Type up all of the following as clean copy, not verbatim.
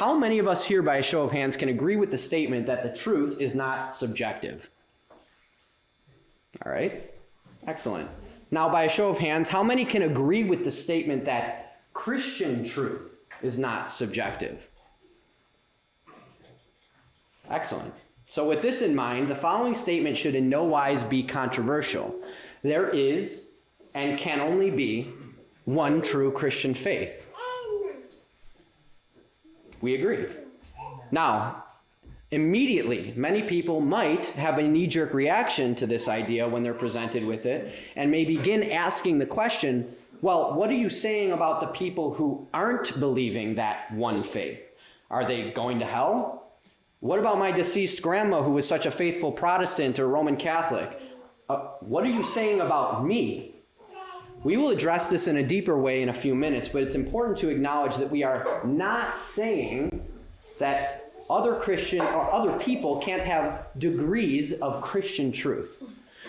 how many of us here by a show of hands can agree with the statement that the truth is not subjective? All right, excellent. Now, by a show of hands, how many can agree with the statement that Christian truth is not subjective? Excellent. So with this in mind, the following statement should in no wise be controversial. There is and can only be one true Christian faith. We agree. Now, immediately, many people might have a knee-jerk reaction to this idea when they're presented with it and may begin asking the question, well, what are you saying about the people who aren't believing that one faith? Are they going to hell? What about my deceased grandma who was such a faithful Protestant or Roman Catholic? What are you saying about me? We will address this in a deeper way in a few minutes, but it's important to acknowledge that we are not saying that other Christian or other people can't have degrees of Christian truth.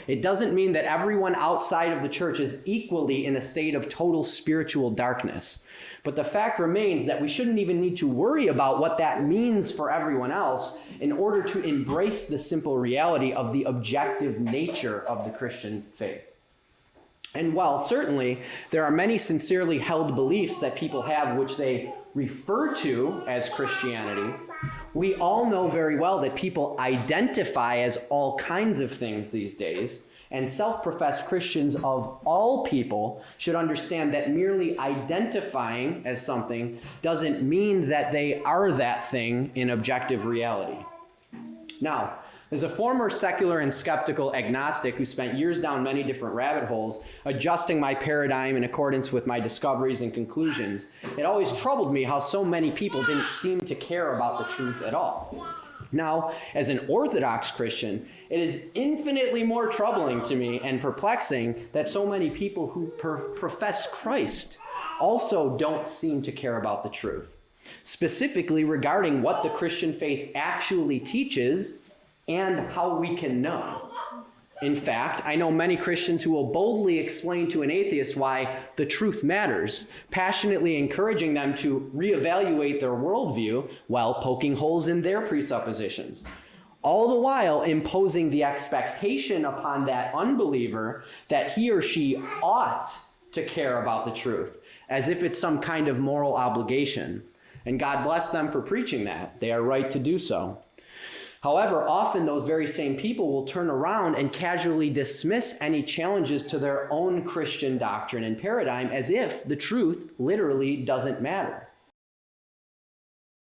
It doesn't mean that everyone outside of the church is equally in a state of total spiritual darkness. But the fact remains that we shouldn't even need to worry about what that means for everyone else in order to embrace the simple reality of the objective nature of the Christian faith. And while certainly there are many sincerely held beliefs that people have which they refer to as Christianity, we all know very well that people identify as all kinds of things these days, and self-professed Christians of all people should understand that merely identifying as something doesn't mean that they are that thing in objective reality. Now, as a former secular and skeptical agnostic who spent years down many different rabbit holes, adjusting my paradigm in accordance with my discoveries and conclusions, it always troubled me how so many people didn't seem to care about the truth at all. Now, as an Orthodox Christian, it is infinitely more troubling to me and perplexing that so many people who profess Christ also don't seem to care about the truth, specifically regarding what the Christian faith actually teaches and how we can know. In fact, I know many Christians who will boldly explain to an atheist why the truth matters, passionately encouraging them to reevaluate their worldview while poking holes in their presuppositions, all the while imposing the expectation upon that unbeliever that he or she ought to care about the truth, as if it's some kind of moral obligation. And God bless them for preaching that. They are right to do so. However, often those very same people will turn around and casually dismiss any challenges to their own Christian doctrine and paradigm as if the truth literally doesn't matter.